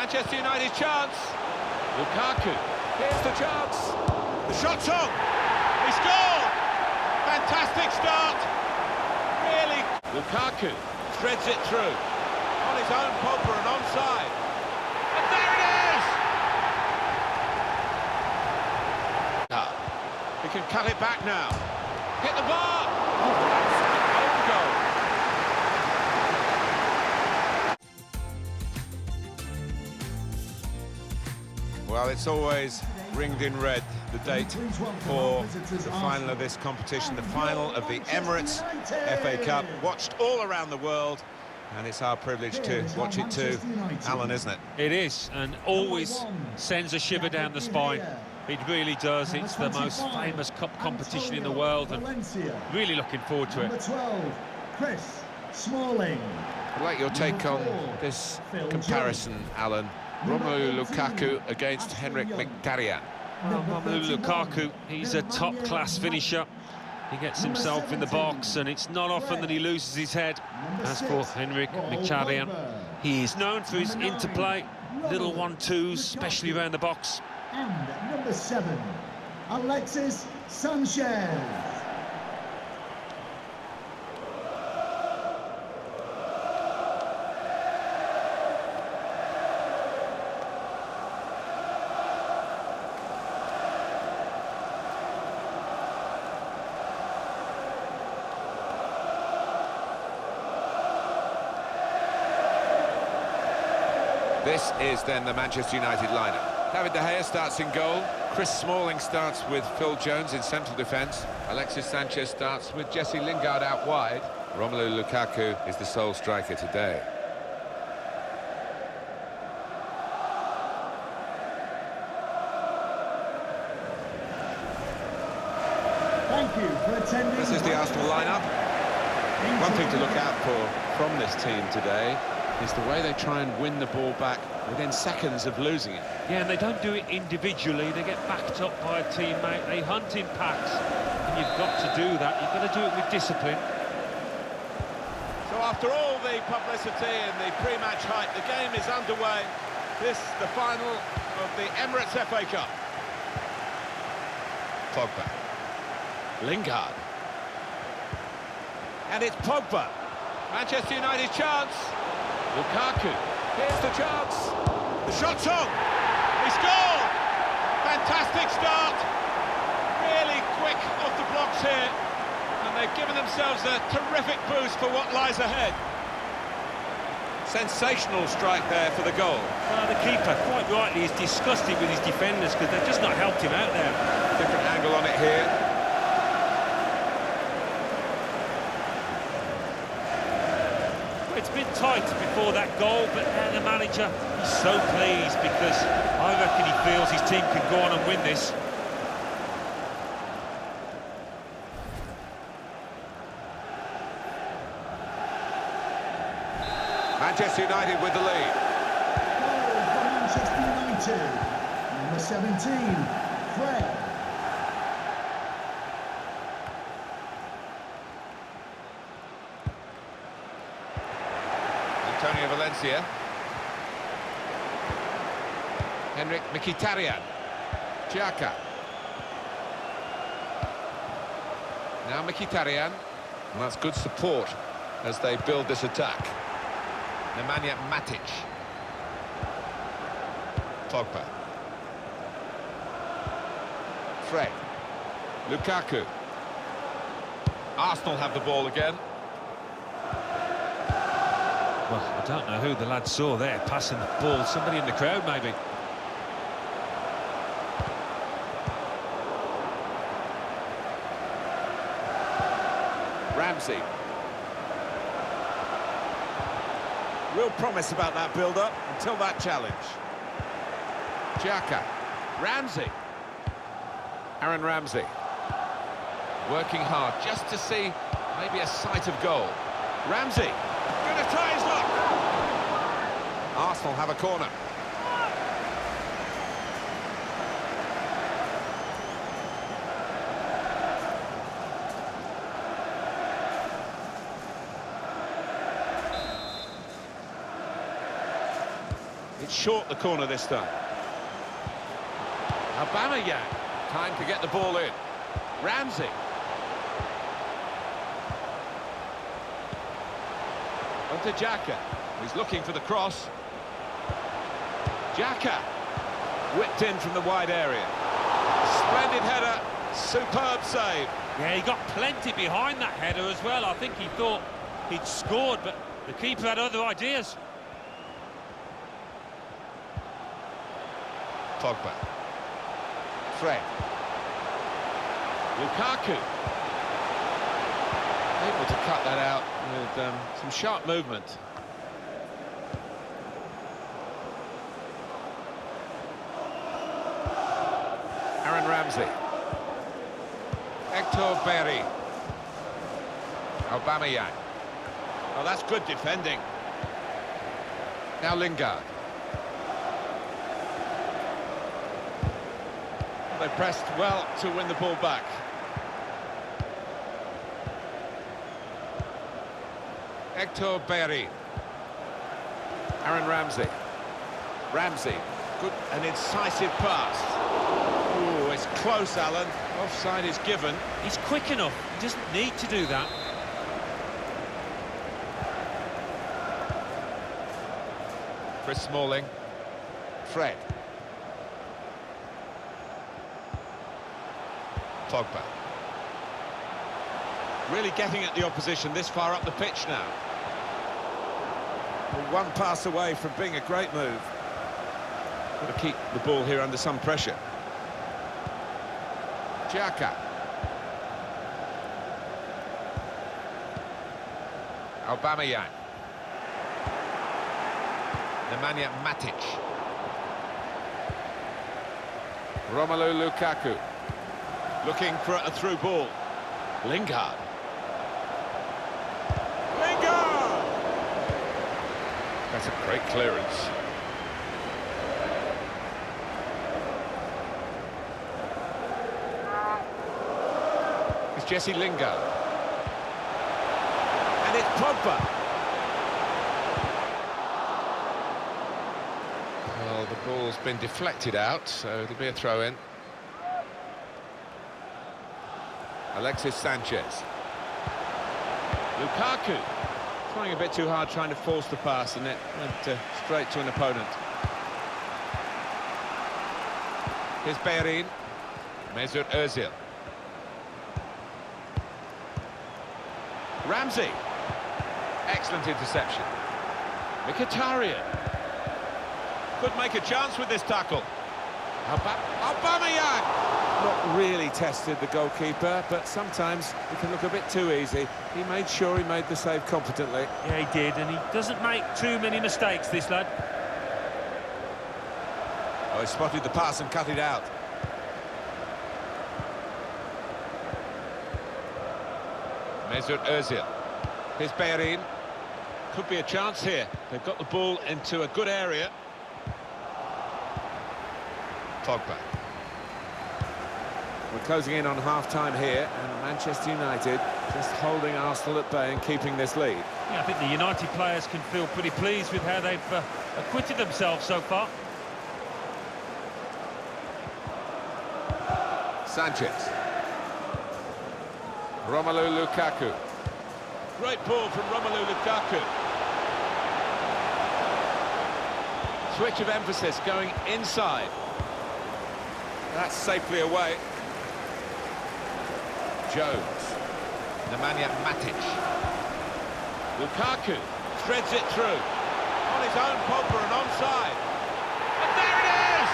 Manchester United chance. Lukaku. Here's the chance. The shot's on. He scored. Fantastic start. Really. Lukaku threads it through. On his own, Pogba and onside. And there it is! He can cut it back now. Hit the bar! Oh, that's an own goal. Well, it's always ringed in red, the date for the final of this competition, the final of the Emirates FA Cup, watched all around the world, and it's our privilege to watch it too, Alan, isn't it? It is, and always sends a shiver down the spine. It really does. It's the most famous cup competition in the world, and really looking forward to it. Number 12, Chris Smalling. I'd like your take on this comparison, Alan. Romelu Lukaku against Henrik Mkhitaryan. Well, Romelu Lukaku, he's a top-class finisher. He gets himself in the box, and it's not often that he loses his head. As for Henrik Mkhitaryan, he is known for his interplay, little 1-2s, especially around the box. And number 7, Alexis Sanchez. This is then the Manchester United lineup. David De Gea starts in goal. Chris Smalling starts with Phil Jones in central defence. Alexis Sanchez starts with Jesse Lingard out wide. Romelu Lukaku is the sole striker today. Thank you for attending. This is the Arsenal lineup. One thing to look out for from this team today is the way they try and win the ball back within seconds of losing it. Yeah, and they don't do it individually. They get backed up by a teammate. They hunt in packs, and you've got to do that. You've got to do it with discipline. So after all the publicity and the pre-match hype, the game is underway. This is the final of the Emirates FA Cup. Pogba. Lingard. And it's Pogba. Manchester United chance. Lukaku. Here's the chance. The shot's on. He scored. Fantastic start. Really quick off the blocks here. And they've given themselves a terrific boost for what lies ahead. Sensational strike there for the goal. Well, the keeper, quite rightly, is disgusted with his defenders because they've just not helped him out there. Different angle on it here. It's been tight before that goal, but now the manager is so pleased because I reckon he feels his team can go on and win this. Manchester United with the lead. Goal for Manchester United. Number 17, Fred. Antonio Valencia. Henrik Mkhitaryan. Xhaka. Now Mkhitaryan. And that's good support as they build this attack. Nemanja Matic. Pogba. Fred. Lukaku. Arsenal have the ball again. Well, I don't know who the lad saw there passing the ball. Somebody in the crowd, maybe. Ramsey. Real promise about that build-up until that challenge. Xhaka. Ramsey. Aaron Ramsey. Working hard just to see maybe a sight of goal. Ramsey. Going to try his luck. Arsenal have a corner. It's short the corner this time. Aubameyang, time to get the ball in. Ramsey. Onto Xhaka. He's looking for the cross. Xhaka. Whipped in from the wide area. Splendid header. Superb save. Yeah, he got plenty behind that header as well. I think he thought he'd scored, but the keeper had other ideas. Pogba. Fred. Lukaku. Able to cut that out with some sharp movement. Aaron Ramsey. Hector Berry. Aubameyang. Oh, that's good defending. Now Lingard. They pressed well to win the ball back. Hector Berry. Aaron Ramsey. Ramsey. Good and incisive pass. Ooh, it's close, Alan. Offside is given. He's quick enough. He doesn't need to do that. Chris Smalling. Fred. Pogba. Really getting at the opposition this far up the pitch now. Well, one pass away from being a great move. Got to keep the ball here under some pressure. Xhaka. Aubameyang. Nemanja Matic. Romelu Lukaku. Looking for a through ball. Lingard. Lingard! That's a great clearance. It's Jesse Lingard. And it's Pogba. Well, the ball's been deflected out, so it'll be a throw-in. Alexis Sanchez. Lukaku. Trying a bit too hard, trying to force the pass, and it went straight to an opponent. Here's Bellerin. Mesut Özil. Ramsey. Excellent interception. Mkhitaryan. Could make a chance with this tackle. Aubameyang! Not really tested the goalkeeper, but sometimes it can look a bit too easy. He made sure he made the save competently. Yeah, he did, and he doesn't make too many mistakes, this lad. Oh, he spotted the pass and cut it out. Mesut Özil. Here's Bellerin. Could be a chance here. They've got the ball into a good area. Pogba. We're closing in on half-time here, and Manchester United just holding Arsenal at bay and keeping this lead. Yeah, I think the United players can feel pretty pleased with how they've acquitted themselves so far. Sanchez. Romelu Lukaku. Great ball from Romelu Lukaku. Switch of emphasis going inside. That's safely away. Jones. Nemanja Matic. Lukaku threads it through. On his own, Pogba and onside. And there it is!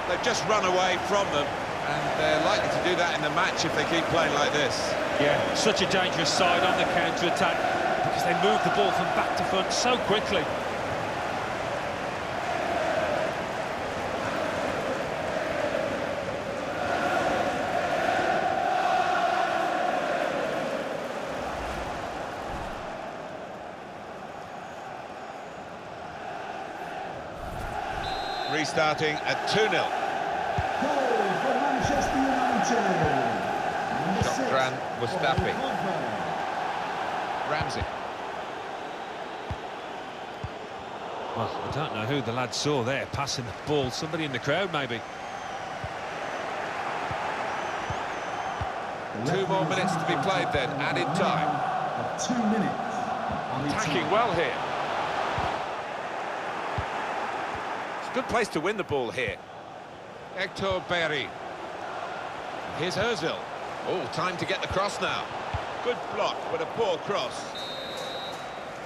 They've just run away from them, and they're likely to do that in the match if they keep playing like this. Yeah, such a dangerous side on the counter-attack because they move the ball from back to front so quickly. Restarting at 2-0. Goal for Manchester United. Number 6, Shotran Mustafi. Ramsey. Well, I don't know who the lad saw there passing the ball. Somebody in the crowd, maybe. 2 more minutes to be played then, added time. 2 minutes. Attacking well here. It's a good place to win the ball here. Hector Berry. Here's Özil. Oh, time to get the cross now. Good block, but a poor cross.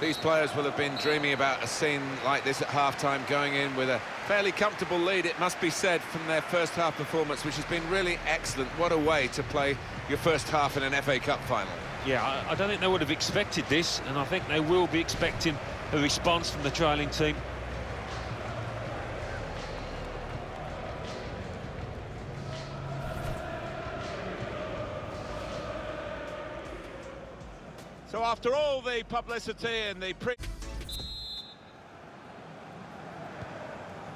These players will have been dreaming about a scene like this at half-time, going in with a fairly comfortable lead, it must be said, from their first half performance, which has been really excellent. What a way to play your first half in an FA Cup final. Yeah, I don't think they would have expected this, and I think they will be expecting a response from the trailing team. So after all the publicity and the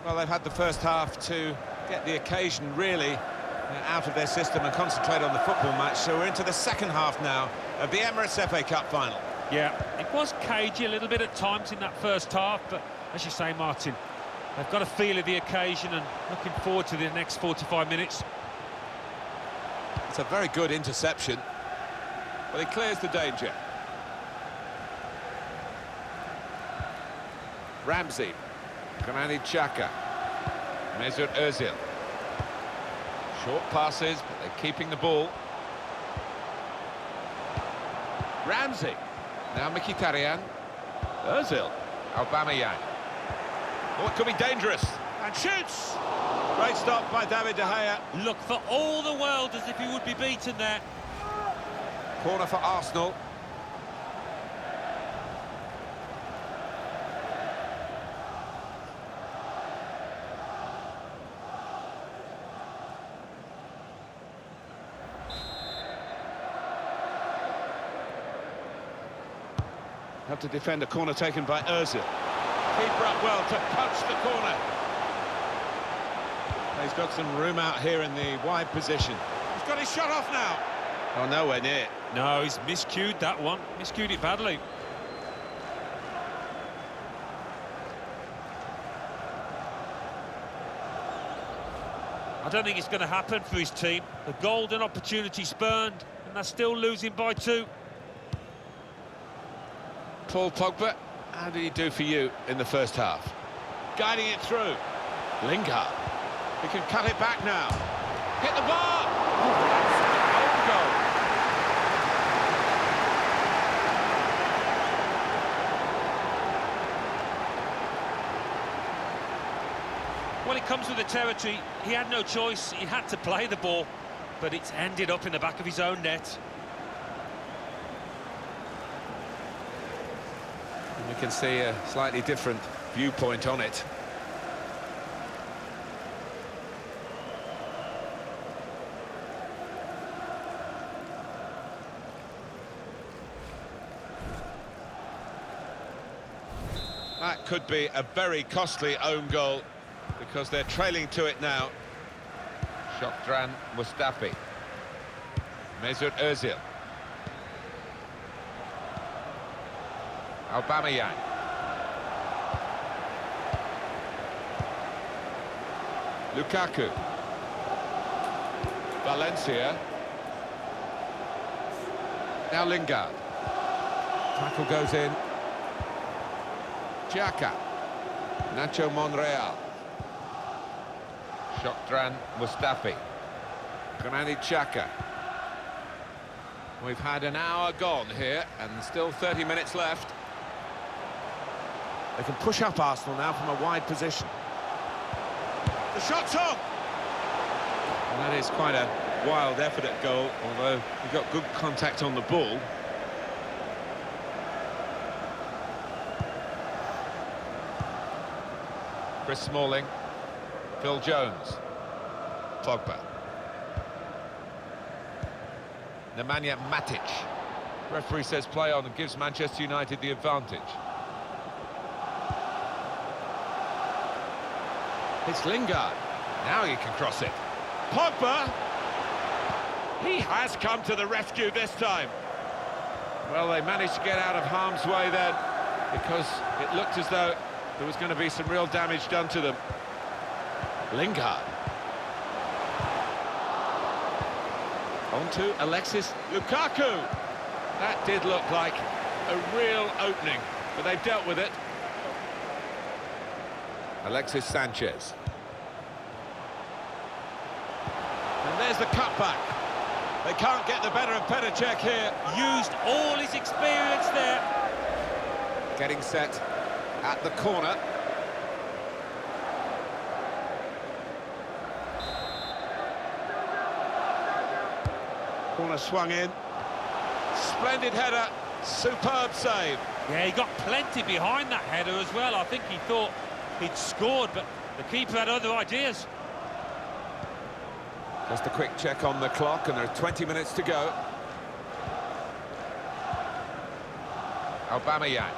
Well, they've had the first half to get the occasion really out of their system and concentrate on the football match. So we're into the second half now of the Emirates FA Cup Final. Yeah, it was cagey a little bit at times in that first half, but as you say, Martin, they've got a feel of the occasion and looking forward to the next 45 minutes. It's a very good interception. Well, he clears the danger. Ramsey, Granit Xhaka, Mesut Özil. Short passes, but they're keeping the ball. Ramsey, now Mkhitaryan, Özil, Aubameyang. Oh, it could be dangerous. and shoots. Great stop by David De Gea. Look for all the world as if he would be beaten there. Corner for Arsenal. Have to defend a corner taken by Özil. Keeper up well to punch the corner. He's got some room out here in the wide position. He's got his shot off now. Oh, nowhere near. No, he's miscued that one. Miscued it badly. I don't think it's going to happen for his team. The golden opportunity spurned, and they're still losing by 2. Paul Pogba, how did he do for you in the first half? Guiding it through. Lingard. He can cut it back now. Hit the bar! Oh, that's an own goal. Well, it comes with the territory. He had no choice. He had to play the ball, but it's ended up in the back of his own net. We can see a slightly different viewpoint on it. That could be a very costly own goal because they're trailing to it now. Shotran Mustafi. Mesut Özil. Aubameyang. Lukaku. Valencia. Now Lingard. Tackle goes in. Xhaka. Nacho Monreal. Shotran Mustafi. Granit Xhaka. We've had an hour gone here and still 30 minutes left. They can push up Arsenal now from a wide position. The shot's on! And that is quite a wild effort at goal, although he got good contact on the ball. Chris Smalling. Phil Jones. Pogba. Nemanja Matic. Referee says play on and gives Manchester United the advantage. It's Lingard. Now he can cross it. Pogba! He has come to the rescue this time. Well, they managed to get out of harm's way then, because it looked as though there was going to be some real damage done to them. Lingard. On to Alexis Lukaku. That did look like a real opening, but they've dealt with it. Alexis Sanchez. And there's the cutback. They can't get the better of Petr Cech here. Used all his experience there. Getting set at the corner. Corner swung in. Splendid header. Superb save. Yeah, he got plenty behind that header as well. I think he thought he'd scored, but the keeper had other ideas. Just a quick check on the clock, and there are 20 minutes to go. Aubameyang.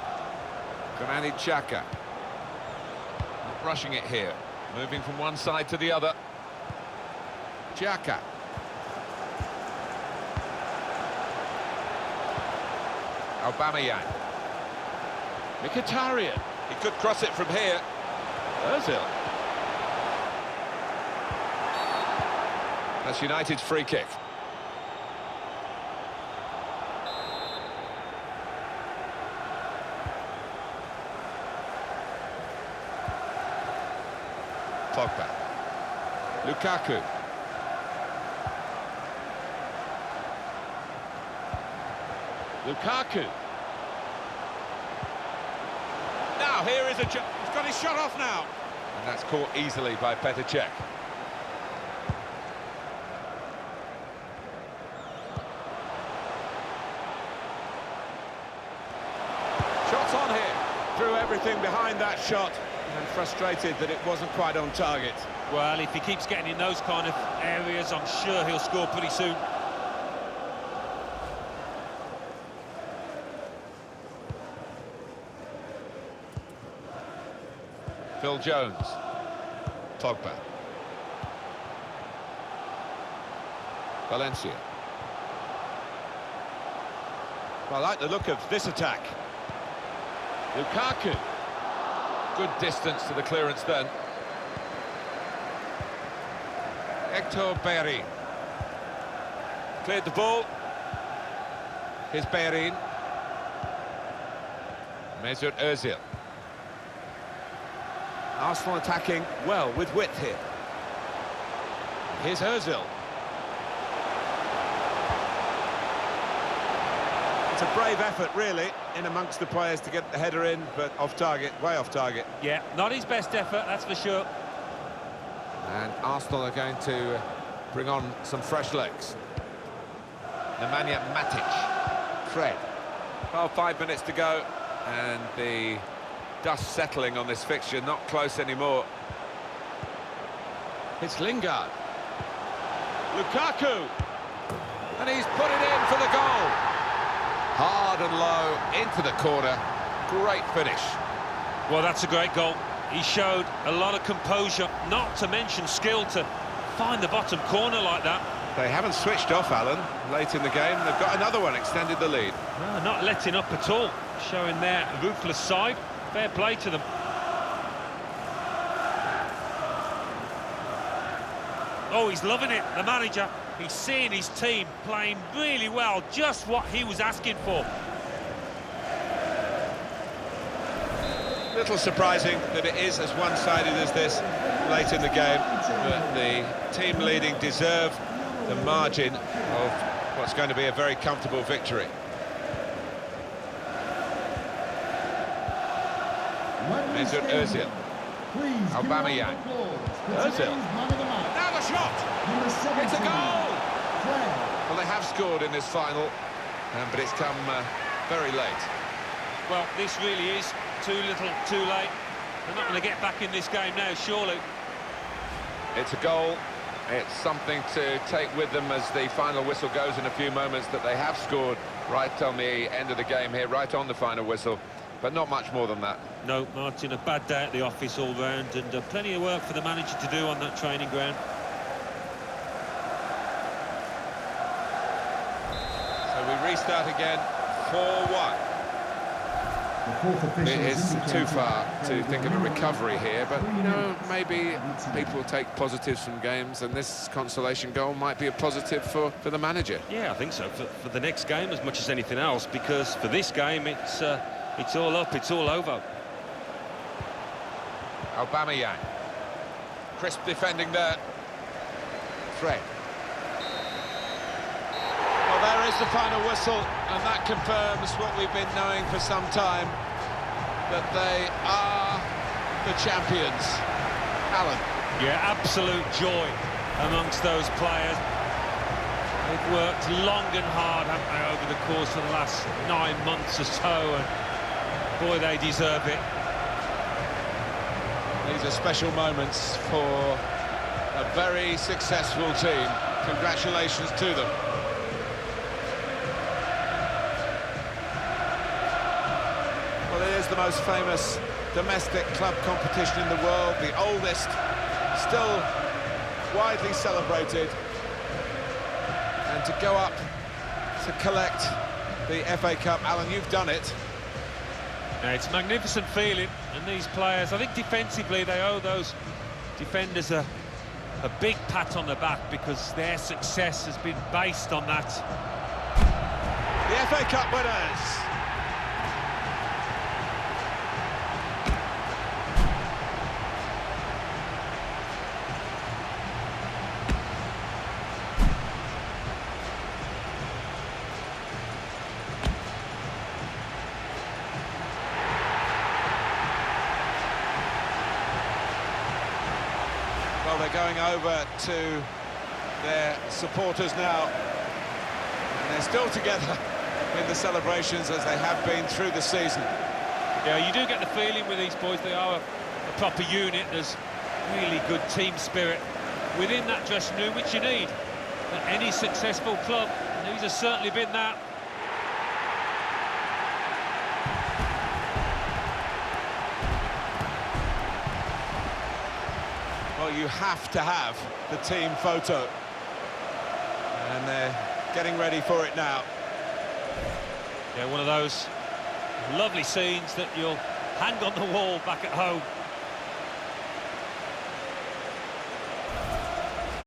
Granit Xhaka. Not rushing it here. Moving from one side to the other. Xhaka. Aubameyang. Mkhitaryan. He could cross it from here. Özil. That's United's free kick. Pogba. Lukaku. Lukaku. Now here is a... He's got his shot off now. And that's caught easily by Petr Cech. Shots on here. Threw everything behind that shot and frustrated that it wasn't quite on target. Well, if he keeps getting in those kind of areas, I'm sure he'll score pretty soon. Phil Jones. Pogba. Valencia. I like the look of this attack. Lukaku. Good distance to the clearance then. Hector Bellerin. Cleared the ball. Here's Bellerin. Mesut Özil. Arsenal attacking well with width here. Here's Özil. It's a brave effort, really, in amongst the players to get the header in, but off target, way off target. Yeah, not his best effort, that's for sure. And Arsenal are going to bring on some fresh legs. Nemanja Matic. Fred. Well, 5 minutes to go, and the dust settling on this fixture, not close anymore. It's Lingard. Lukaku. And he's put it in for the goal. Hard and low, into the corner. Great finish. Well, that's a great goal. He showed a lot of composure, not to mention skill, to find the bottom corner like that. They haven't switched off, Alan, late in the game. They've got another one, extended the lead. No, not letting up at all, showing their ruthless side. Fair play to them. Oh, he's loving it, the manager. He's seeing his team playing really well, just what he was asking for. Little surprising that it is as one-sided as this late in the game, but the team leading deserve the margin of what's going to be a very comfortable victory. Mesut Özil. Aubameyang. Özil. Now the shot! It's a goal! Well, they have scored in this final, but it's come very late. Well, this really is too little, too late. They're not going to get back in this game now, surely. It's a goal. It's something to take with them as the final whistle goes in a few moments, that they have scored right on the end of the game here, right on the final whistle, but not much more than that. No, Martin, a bad day at the office all round, and plenty of work for the manager to do on that training ground. restart again, 4-1. The fourth official It has is too indicated far to there think will of a be recovery here, but, 3 you know, minutes maybe added time. people take positives from games, and this consolation goal might be a positive for the manager. Yeah, I think so, for the next game as much as anything else, because for this game, it's all up, it's all over. Aubameyang. Crisp defending there. Fred. Well, there is the final whistle, and that confirms what we've been knowing for some time, that they are the champions. Alan. Yeah, absolute joy amongst those players. They've worked long and hard, haven't they, over the course of the last 9 months or so, and boy, they deserve it. These are special moments for a very successful team. Congratulations to them. Well, it is the most famous domestic club competition in the world, the oldest, still widely celebrated. And to go up to collect the FA Cup, Alan, you've done it. Yeah, it's a magnificent feeling, and these players, I think defensively, they owe those defenders a big pat on the back, because their success has been based on that. The FA Cup winners. Well, they're going over to their supporters now, and they're still together in the celebrations as they have been through the season. Yeah, you do get the feeling with these boys, they are a proper unit. There's really good team spirit within that dressing room, which you need at any successful club, and these have certainly been that. Well, you have to have the team photo, and they're getting ready for it now. Yeah, one of those lovely scenes that you'll hang on the wall back at home.